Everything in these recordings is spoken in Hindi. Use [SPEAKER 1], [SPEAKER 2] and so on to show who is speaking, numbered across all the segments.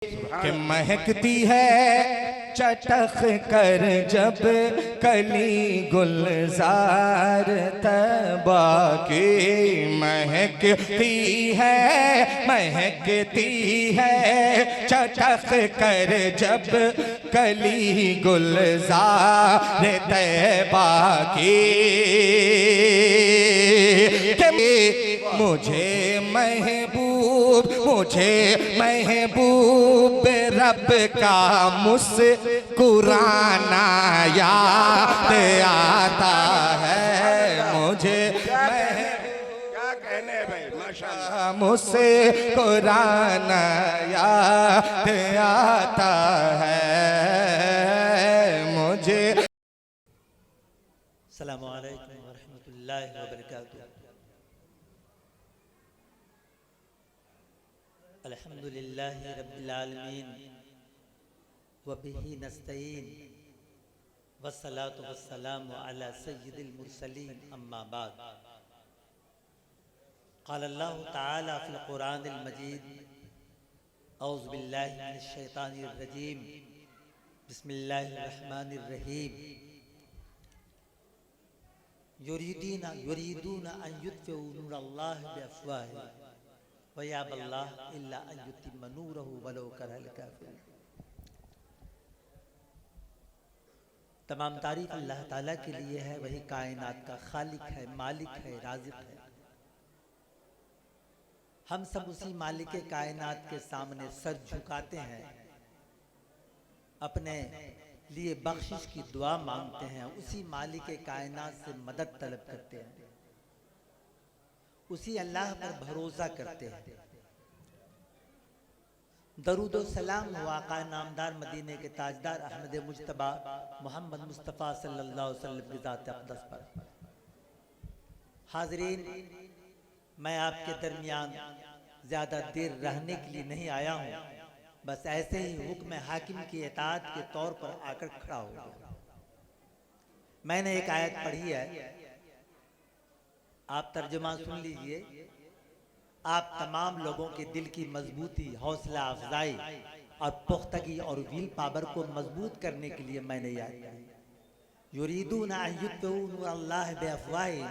[SPEAKER 1] कि महकती है चटक कर जब कली गुलजार तबा की महकती है चटक कर जब कली गुलजार तबा की मुझे महबूब रब का मुस्कुराना याद आता है। मुझे
[SPEAKER 2] क्या कहने भाई माशाअल्लाह
[SPEAKER 1] मुस्कुराना याद आता है मुझे।
[SPEAKER 3] अस्सलामु अलैकुम व रहमतुल्लाहि व बरकातुहू। अल्हम्दुलिल्लाहि रब्बिल आलमीन व बिही नस्तईन वस्सलातु वस्सलामु अला सय्यिदिल मुरसलीन अम्मा बाद। क़ाल अल्लाहु तआला फ़िल क़ुरानिल मजीद औज़ु बिल्लाहि मिनश शैतानिर रजीम बिस्मिल्लाहिर रहमानिर रहीम। युरीदूना अन युत्फ़िउ नूरल्लाहि बिअफ़वाहिहिम व याबल्लाहु इल्ला अन युतिम्मा नूरहु वलौ करहल काफ़िरून। तमाम तारीफ़ अल्लाह ताला के लिए है, वही कायनात का खालिक है, मालिक है, राज़िक़ है। हम सब उसी मालिक कायनात के सामने सर झुकाते हैं, अपने लिए बख्शिश की दुआ मांगते हैं, उसी मालिक कायनात से मदद तलब करते हैं, उसी अल्लाह पर भरोसा करते हैं। दरूद व सलाम वाक़ा नामदार मदीने के ताजदार अहमद मुज्तबा मोहम्मद मुस्तफ़ा सल्लल्लाहु अलैहि वसल्लम की ज़ात अक़दस पर। हाज़रीन, मैं आपके दरमियान ज़्यादा देर रहने के लिए नहीं आया हूँ, बस ऐसे ही हुक्म हाकिम की इताअत के तौर पर आकर खड़ा हो गया। मैंने एक आयत पढ़ी है, आप तर्जुमा सुन लीजिए। आप तमाम लोगों के दिल की मजबूती, हौसला अफजाई और पुख्तगी और व्हील पावर को मजबूत करने के लिए मैंने यह आयत पढ़ी। युरीदूना अन युत्फ़िउ नूरल्लाहि बिअफ़वाहिहिम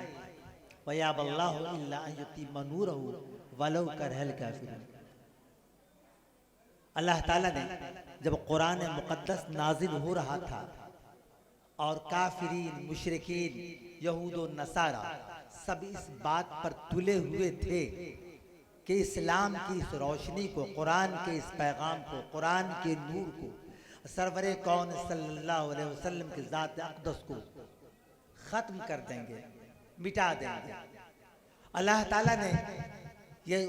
[SPEAKER 3] व याबल्लाहु इल्ला अन युतिम्मा नूरहु वलौ करहल काफ़िरून। अल्लाह ताला ने जब कुरान मुक़द्दस नाजिल हो रहा था और काफिरीन, मुशरिकीन, यहूद और नसारा सब इस बात पर तुले हुए थे कि इस्लाम की इस रोशनी को, कुरान के इस पैगाम को, कुरान के नूर को, सरवरे कौन सल्लल्लाहु अलैहि वसल्लम की ज़ात अक़दस को ख़त्म कर देंगे, मिटा देंगे। अल्लाह ताला ने ये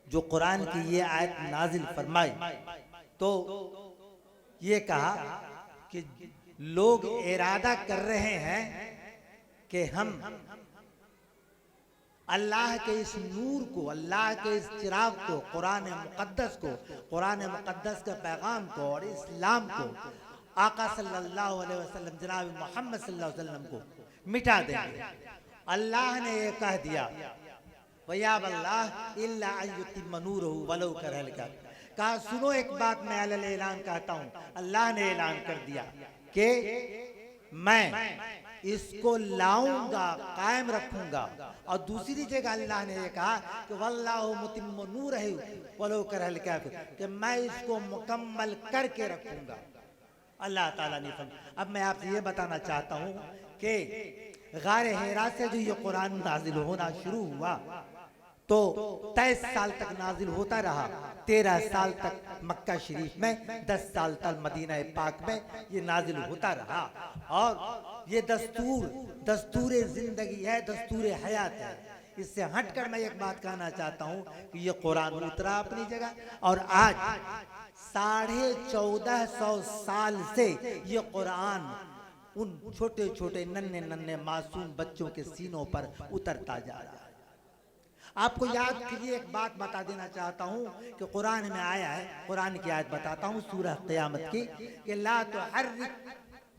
[SPEAKER 3] जो कुरान की ये आयत नाजिल फरमाई तो ये कहा कि लोग इरादा कर रहे हैं कि हम अल्लाह के इस नूर को, अल्लाह के इस चिराग को, कुरान मुक़द्दस को, कुरान मुक़द्दस के पैगाम को और इस्लाम को, आका सल्लल्लाहु अलैहि वसल्लम जनाब मोहम्मद सल्लल्लाहु अलैहि वसल्लम को मिटा देंगे। अल्लाह ने ये कह दिया वयाबल्लाह इल्ला अन युतिम्मा नूरहु वलौ करहल काफ़िरून। कहा सुनो एक बात मैं ऐलान कहता हूँ, अल्लाह ने ऐलान कर दिया कि मैं इसको लाऊंगा, कायम रखूंगा। और दूसरी जगह अल्लाह ने ये कहा कि वल्लाहु मुतिम्मु नूरिही वलौ करहल काफ़िरून, कि मैं इसको मुकम्मल करके रखूंगा। अल्लाह ताला ने फरमाया। अब मैं आपसे ये बताना चाहता हूँ कि गारे हिरा से जो ये कुरान नाजिल होना शुरू हुआ तो 23 साल तक नाजिल होता रहा, 13 साल तक मक्का शरीफ में, 10 साल तक मदीना पाक में ये नाजिल होता रहा। और ये दस्तूर जिंदगी है, दस्तूर हयात है। इससे हटकर मैं एक बात कहना चाहता हूँ कि ये कुरान उतरा अपनी जगह और आज 1450 साल से ये कुरान उन छोटे छोटे नन्हे नन्हे मासूम बच्चों के सीनों पर उतरता जा रहा है। आपको याद के लिए एक बात बता देना चाहता हूँ कि कुरान में आया है, कुरान की आयत बताता हूँ सूरह क़यामत की, कि ला तुहर्रिक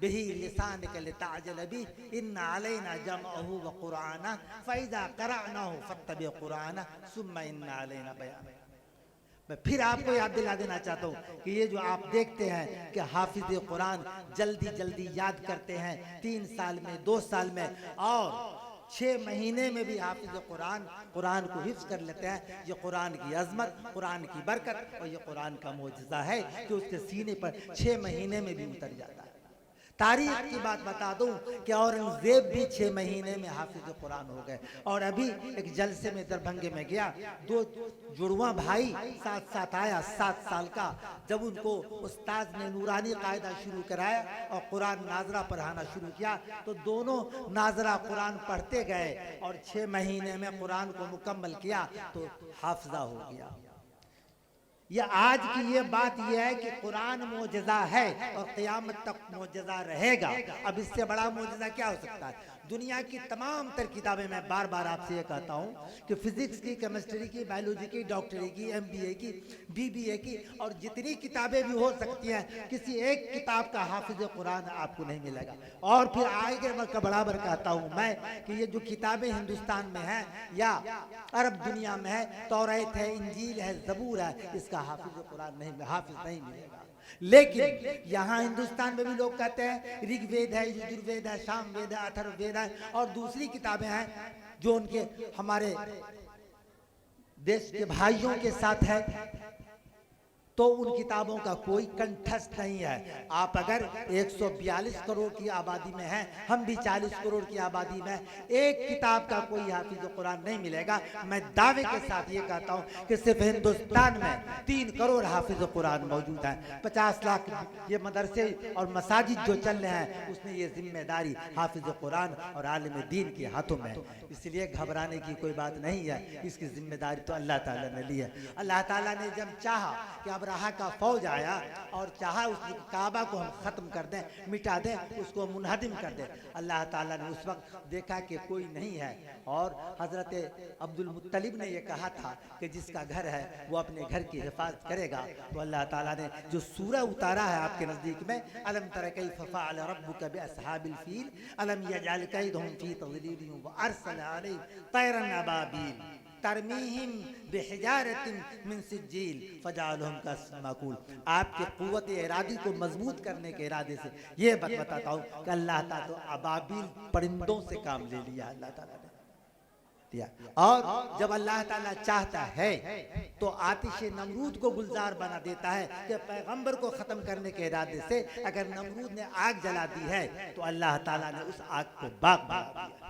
[SPEAKER 3] बिही लिसानक लितअजल बिही इन्ना अलैना जमअहु व क़ुरआनहु फ़इज़ा क़रअनाहु फ़त्तबि क़ुरआनहु सुम्मा इन्ना अलैना बयानहु। मैं फिर आपको याद दिला देना चाहता हूँ कि ये जो आप देखते हैं कि हाफिज कुरान जल्दी जल्दी याद करते हैं, 3 साल में, 2 साल में और 6 महीने में भी हाफिज कुरान को हिफ्ज कर लेते हैं। ये कुरान की अजमत, कुरान की बरकत और ये कुरान का मोजज़ा है कि उसके सीने पर 6 महीने में भी उतर जाता है। तारीख की बात बता दूं कि औरंगजेब भी 6 महीने में हाफिज कुरान हो गए। और अभी एक जलसे में दरभंगे में गया, 2 जुड़वा भाई साथ साथ आया, 7 साल का। जब उनको उस्ताद ने नूरानी कायदा शुरू कराया और कुरान नाजरा पढ़ाना शुरू किया तो दोनों नाजरा कुरान पढ़ते गए और 6 महीने में कुरान को मुकम्मल किया तो हाफिजा हो गया। ये आज की ये बात ये है कि कुरान मोजज़ा है और क़यामत तक मोजज़ा रहेगा। अब इससे बड़ा मोजज़ा क्या हो सकता है? दुनिया की तमाम तर किताबें, मैं बार बार आपसे ये कहता हूँ कि फिजिक्स की, केमिस्ट्री की, बायोलॉजी की, डॉक्टरी की, MBA की, BBA की और जितनी किताबें भी हो सकती हैं, किसी एक किताब का हाफिज कुरान आपको नहीं मिलेगा। और फिर आगे मैं बराबर कहता हूँ मैं कि ये जो किताबें हिंदुस्तान में हैं या अरब दुनिया में है, तौरात है, इंजील है, ज़बूर है, इसका हाफिज कुरान नहीं, हाफिज नहीं मिलेगा। लेकिन यहाँ हिंदुस्तान में भी लोग कहते हैं ऋग्वेद है, यजुर्वेद है, सामवेद है, अथर्ववेद है और दूसरी किताबें हैं जो उनके हमारे देश के भाइयों के साथ है, तो उन किताबों का कोई कंठस्थ नहीं है। आप अगर 142 करोड़ की आबादी में हैं, हम भी 40 करोड़ की आबादी में, एक किताब का कोई हाफिज कुरान नहीं मिलेगा। मैं दावे के साथ ये कहता हूँ कि सिर्फ हिंदुस्तान में 3 करोड़ हाफिज कुरान मौजूद हैं। 50 लाख ये मदरसे और मसाजिद जो चल रहे हैं, उसमें ये जिम्मेदारी हाफिज कुरान और आलिम दीन के हाथों में है। इसलिए घबराने की कोई बात नहीं है, इसकी जिम्मेदारी तो अल्लाह ताला ने ली है। अल्लाह ताला ने जब चाहा कि अबराहा का फौज आया और चाहा उस काबा को हम ख़त्म कर दें, मिटा दें, उसको मुनहदिम कर दें, अल्लाह ताला ने उस वक्त देखा कि कोई नहीं है और हज़रत अब्दुल मुत्तलिब ने ये कहा था कि जिसका घर है वो अपने घर की हिफाजत करेगा। तो अल्लाह ताला ने जो सूरह उतारा है आपके नज़दीक में, अलम तरा कैफ़ फ़अल रब्बुका बिअस्हाबिल फ़ील अलम यजअल कैदहुम फ़ी तज़लील व अरसल अलैहिम तैरन अबाबील तरमीहिम बिहिजारतिन मिन सिज्जील फजअलहुम कस्माकुल। आपके क़ुव्वत इरादी को मजबूत करने के इरादे से ये बताता हूँ कि अल्लाह ताला तो अबाबील परिंदों से काम ले लिया, अल्लाह ताला ने दिया। और जब अल्लाह ताला चाहता है तो आतिश नमरूद को गुलजार बना देता है कि पैगंबर को ख़त्म करने के इरादे से अगर नमरूद ने आग जला दी है तो अल्लाह ताला ने उस आग को बाग बना दिया।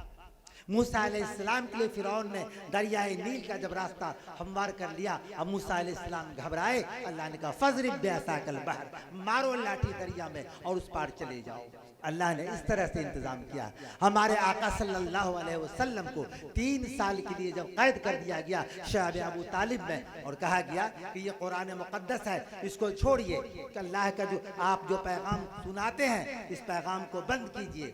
[SPEAKER 3] मूसा अलैहिस्सलाम के लिए फिरौन ने दरियाए नील का जब रास्ता हमवार कर लिया, अब मूसा अलैहिस्सलाम घबराए, अल्लाह ने कहा फज़रिब बिअसाकल बहर, मारो लाठी दरिया में और उस पार चले जाओ। अल्लाह ने इस तरह से इंतज़ाम किया। हमारे आका सल्लल्लाहु अलैहि वसल्लम को 3 साल के लिए जब कैद कर दिया गया शहब अबू तालिब में और कहा गया कि ये कुरान मुक़द्दस है, इसको छोड़िए, कि अल्लाह का जो आप जो पैगाम सुनाते हैं इस पैगाम को बंद कीजिए।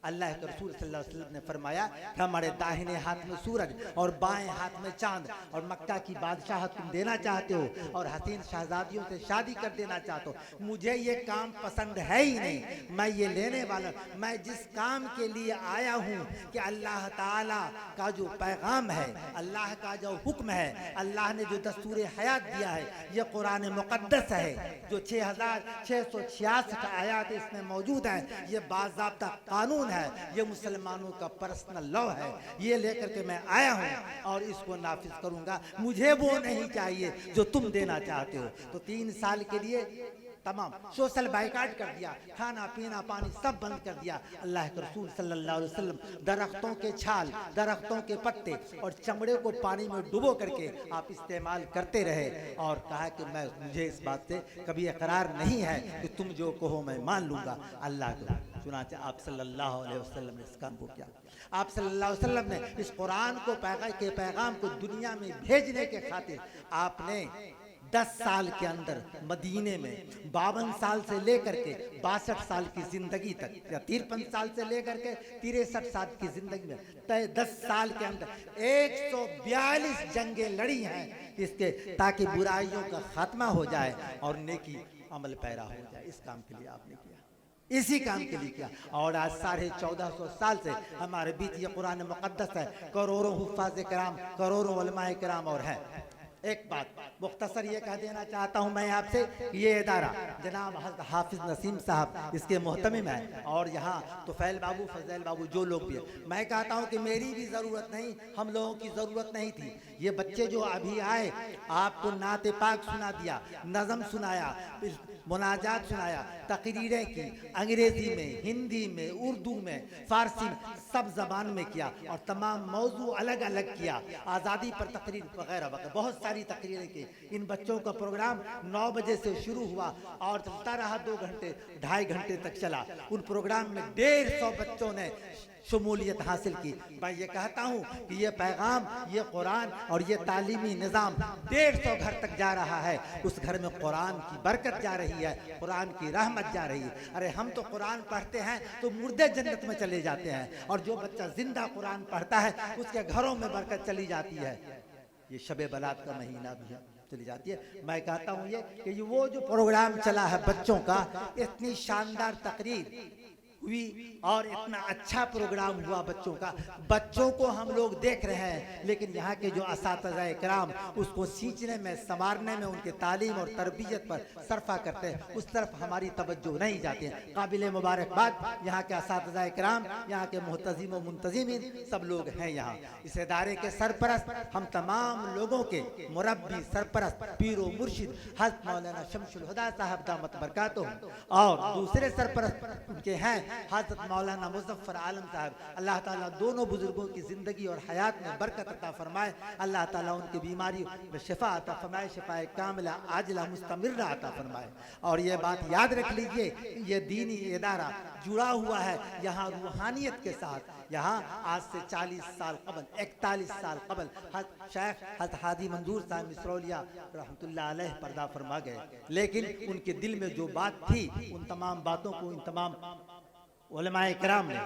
[SPEAKER 3] अल्लाह के रसूल सल्लल्लाहु अलैहि वसल्लम ने फरमाया कि हमारे दाहिने हाथ में सूरज और बाएं हाथ में चांद और मक्का की बादशाहत तुम देना चाहते हो और हसीन शहजादियों से शादी कर देना चाहते हो, मुझे ये काम पसंद है ही नहीं, मैं ये लेने वाला, मैं जिस काम के लिए आया हूँ कि अल्लाह ताला का जो पैगाम है, अल्लाह का जो हुक्म है, अल्लाह ने जो दस्तूर हयात दिया है, ये कुरान मुक़द्दस है जो 6666 आयात इसमें मौजूद है, ये बाज़ाब्ता कानून है, ये मुसलमानों का पर्सनल लॉ है, ये लेकर के मैं आया हूँ और इसको नाफिज करूंगा। मुझे वो नहीं चाहिए जो तुम देना चाहते हो। तो 3 साल के लिए तमाम सोशल बाइकाट कर दिया, खाना पीना पानी सब बंद कर दिया। अल्लाह के रसूल सल्लल्लाहु अलैहि वसल्लम दरख्तों के छाल, दरख्तों के पत्ते और चमड़े को पानी में डुबो करके आप इस्तेमाल करते रहे और कहा कि मैं मुझे इस बात से कभी इकरार नहीं है कि तुम जो कहो मैं मान लूँगा। अल्लाह को चुनाचे आप सल्लल्लाहु अलैहि वसल्लम ने इस काम को किया। आप सल्लल्लाहु अलैहि वसल्लम ने इस कुरान को पैगाम को दुनिया में भेजने के खातिर आपने 10 साल के अंदर मदीने में 52 साल से लेकर के 62 साल की जिंदगी तक या 53 साल से लेकर के 63 साल की जिंदगी में तय 10 साल के अंदर 142 जंगें लड़ी हैं इसके ताकि बुराइयों का खात्मा हो जाए और नेकी अमल पैरा हो जाए। इस काम के लिए आपने किया, इसी काम के लिए किया। और आज 1450 साल से हमारे बीच ये कुरान मुक़द्दस है, करोड़ों हुफ़ाज़ कराम, करोड़ों उलमाए कराम और है। एक बात मुख्तसर ये कह देना चाहता हूँ मैं आपसे, ये इदारा जनाब हज़रत हाफिज़ नसीम साहब इसके मोहतमिम है, और यहाँ तुफैल बाबू, फजैल बाबू, जो लोग भी हैं, मैं कहता हूँ कि मेरी भी ज़रूरत नहीं, हम लोगों की ज़रूरत नहीं थी। ये बच्चे जो अभी आए, आपको नाते पाक सुना दिया, नज़म सुनाया, मुनाजात सुनाया, तकरीरें की, अंग्रेज़ी में, हिंदी में, उर्दू में, फ़ारसी में, सब ज़बान में किया, और तमाम मौजू अलग अलग किया, आज़ादी पर तकरीर वगैरह वगैरह बहुत सारी तकरीरें की। इन बच्चों का प्रोग्राम 9 बजे से शुरू हुआ और चलता रहा 2 घंटे, 2.5 घंटे तक चला। उन प्रोग्राम में 150 बच्चों ने शमूलियत हासिल की। मैं ये कहता हूँ कि ये पैगाम, ये कुरान और ये तालीमी निज़ाम 150 घर तक जा रहा है। उस घर में कुरान की बरकत जा रही है, कुरान की रहमत जा रही है। अरे हम तो कुरान पढ़ते हैं तो मुर्दे जन्नत में चले जाते हैं, और जो बच्चा जिंदा कुरान पढ़ता है उसके घरों में बरकत चली जाती है। ये शबे बरात का महीना भी है, चली जाती है। मैं कहता हूँ ये कि वो जो प्रोग्राम चला है बच्चों का, इतनी शानदार तकरीर हुई और इतना अच्छा प्रोग्राम हुआ बच्चों का, बच्चों को हम लोग देख रहे हैं, लेकिन यहाँ के जो असातिज़ा इकराम उसको सींचने में, संवारने में, उनके तालीम और तरबियत पर सरफा करते हैं, उस तरफ हमारी तवज्जो नहीं जाती है। काबिल मुबारकबाद यहाँ के असातिज़ा इकराम, यहाँ के मुहतज़िम व मुंतज़िमीन सब लोग हैं। यहाँ इस इदारे के सरपरस्त हम तमाम लोगों के मुरब्बी, सरपरस्त, पीरो मुर्शिद हज़रत मौलाना शमसुल हुदा साहब दामत बरकातुहू, और दूसरे सरपरस्त उनके हैं हज़रत मौलाना मुज़फ़्फ़र आलम साहब। अल्लाह ताला दोनों बुजुर्गों की ज़िंदगी और हयात में बरकत अता फरमाए, अल्लाह ताला उनकी बीमारी में शिफा अता फरमाए, शिफाए कामिला आजिला मुस्तमिर्रा अता फरमाए। और ये बात याद रख लीजिए, ये दीनी इदारा जुड़ा हुआ है यहाँ रूहानियत के साथ। यहाँ आज से 40 साल कबल, 41 साल कबल शेख हज़रत हादी मंजूर साहब मिसरौलिया रहमतुल्लाह अलैह पर्दा फरमा गए, लेकिन उनके दिल में जो बात थी, उन तमाम बातों को इन तमाम उलमाए किराम ने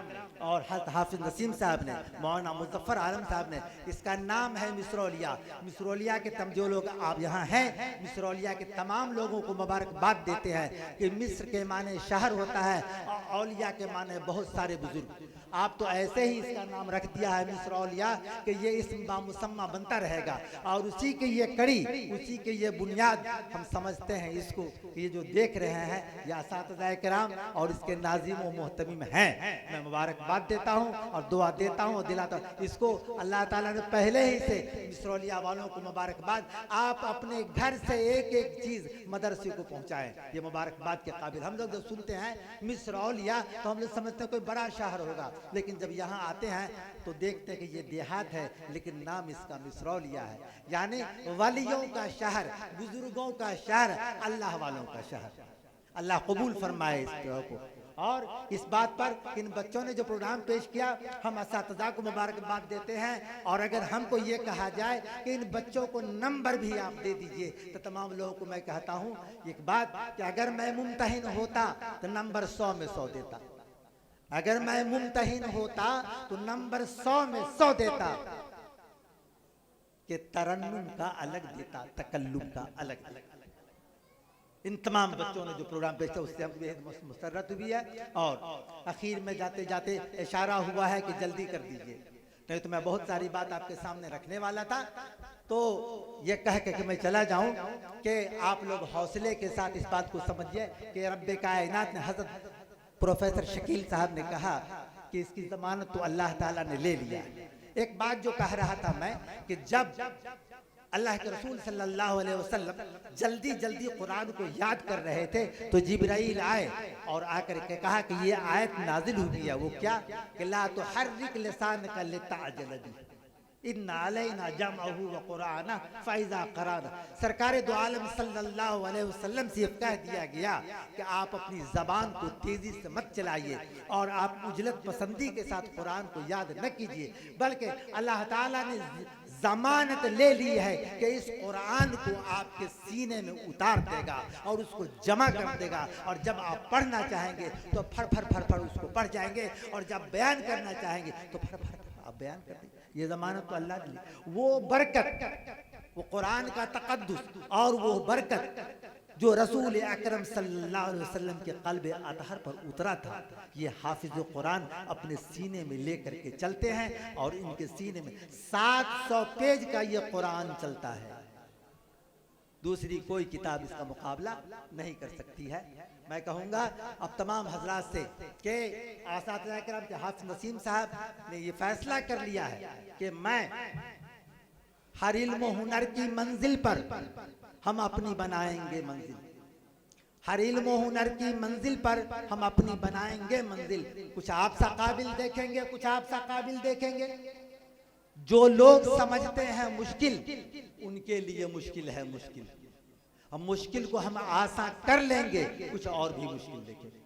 [SPEAKER 3] और हज़रत हाफिज़ नसीम साहब ने, मौलाना मुज़फ़्फ़र आलम साहब ने, इसका नाम है मिसरौलिया। मिसरौलिया के जो लोग आप यहाँ हैं, मिसरौलिया के तमाम लोगों को मुबारकबाद देते हैं कि मिस्र के माने शहर होता है और औलिया के माने बहुत सारे बुजुर्ग। आप तो ऐसे ही इसका नाम रख दिया है मिसरौलिया कि ये इस्म बामुसम्मा बनता रहेगा, और उसी की ये कड़ी, उसी की ये बुनियाद हम समझते हैं इसको। ये जो देख रहे हैं ये असातिज़ा किराम और इसके नाज़िम व मोहतमिम हैं। मैं मुबारकबाद देता हूँ और दुआ देता हूँ और दिलाता हूँ इसको। अल्लाह ताला ने पहले ही से मिसरौलिया वालों को मुबारकबाद। आप अपने घर से एक एक चीज़ मदरसे को पहुँचाएँ, ये मुबारकबाद के काबिल। हम लोग जब सुनते हैं मिसरौलिया तो हम लोग समझते हैं कोई बड़ा शहर होगा, लेकिन जब यहाँ आते हैं तो देखते हैं कि ये देहात है, लेकिन नाम इसका मिसरौलिया है, यानी वलियों का शहर, बुजुर्गों का शहर, अल्लाह वालों का शहर। अल्लाह कबूल फरमाए इस तरह को। और इस बात पर इन बच्चों ने जो प्रोग्राम पेश किया, हम असातिज़ा को मुबारकबाद देते हैं। और अगर हमको ये कहा जाए कि इन बच्चों को नंबर भी आप दे दीजिए, तो तमाम लोगों को मैं कहता हूँ एक बात कि अगर मैं मुमतहिन होता तो नंबर 100 में 100 देता। अगर मैं मुमतहिन होता तो नंबर 100 में 100 देता, कि तरन्नुम का अलग देता, तकल्लुम का अलग अलग। इन तमाम बच्चों ने जो प्रोग्राम पेश किया उससे हम बेहद मुसर्रत भी है। और आखिर में जाते जाते इशारा हुआ है कि जल्दी कर दीजिए, नहीं तो मैं बहुत सारी बात आपके सामने रखने वाला था। तो ये कह के कि मैं चला जाऊं कि आप लोग हौसले के साथ इस बात को समझिए कि रब्बे कायनात ने, हज़रत प्रोफेसर शकील साहब ने कहा कि इसकी ज़मानत तो अल्लाह ताला ने ले लिया। एक बात जो कह रहा था मैं कि जब अल्लाह के रसूल सल्लल्लाहु अलैहि वसल्लम जल्दी जल्दी कुरान को याद कर रहे थे तो जिब्राइल आए और आकर के कहा कि ये आयत नाजिल हुई है। वो क्या कि ला तुहर्रिक लिसानका लितअजल बिही इन्ना अलैना जमअहु व कुराना फ़इज़ा क़राना। सरकार दो आलम सल्लल्लाहु अलैहि वसल्लम से कह दिया गया कि आप अपनी ज़बान को तेज़ी से मत चलाइए और आप उजलत पसंदी के साथ कुरान को याद न कीजिए, बल्कि अल्लाह ताला ने ज़मानत ले ली है कि इस कुरान को आपके सीने में उतार देगा और उसको जमा कर देगा, और जब आप पढ़ना चाहेंगे तो फर फर फर फर उसको पढ़ जाएंगे, और जब बयान करना चाहेंगे तो फर फर आप बयान कर देंगे। ये ज़मानत तो अल्लाह ने ली। वो बरकत, वो कुरान का तक़द्दुस और वो बरकत जो रसूल अकरम सल्लल्लाहु अलैहि वसल्लम के क़ल्ब अतहर पर उतरा था, ये हाफिज़ कुरान अपने सीने में लेकर के चलते हैं। और इनके सीने में 700 पेज का ये कुरान चलता है। दूसरी कोई किताब इसका मुकाबला नहीं कर सकती है। मैं कहूँगा अब तमाम हजरात से कि आसातिज़ा किराम के हाफिज़ नसीम साहब ने ये फैसला कर लिया है कि मैं हर इल्म व हुनर की मंजिल पर हम अपनी बनाएंगे मंजिल, हर इल्म व हुनर की मंजिल पर हम अपनी बनाएंगे मंजिल। कुछ आप सा काबिल देखेंगे, कुछ आप सा काबिल देखेंगे। जो लोग समझते हैं मुश्किल, उनके लिए मुश्किल है मुश्किल। हम मुश्किल को हम आसान कर लेंगे, कुछ और भी मुश्किल देखेंगे।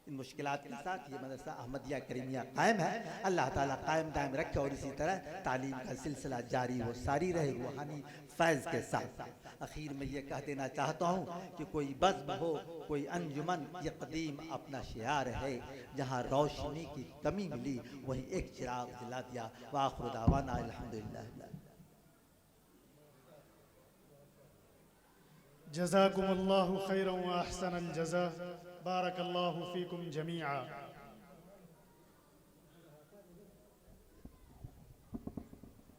[SPEAKER 3] इन मुश्किलात के साथ ये मदरसा अहमदिया करीमिया कायम है। अल्लाह ताला कायम दायम रखे और इसी तरह तालीम का सिलसिला जारी हो सारी रहे रूहानी फैज़ के साथ। आखिर में ये कह देना चाहता हूँ कि कोई बज़्म हो, कोई अंजुमन, ये कदीम अपना शियार है। जहाँ रोशनी की कमी मिली वहीं एक चिराग जला दिया। व आखिर दावाना अल्हम्दुलिल्लाह।
[SPEAKER 4] जज़ाकुमुल्लाहु खैरन व अहसनल जज़ा। बारकल्लाहु फीकुम जमीआ।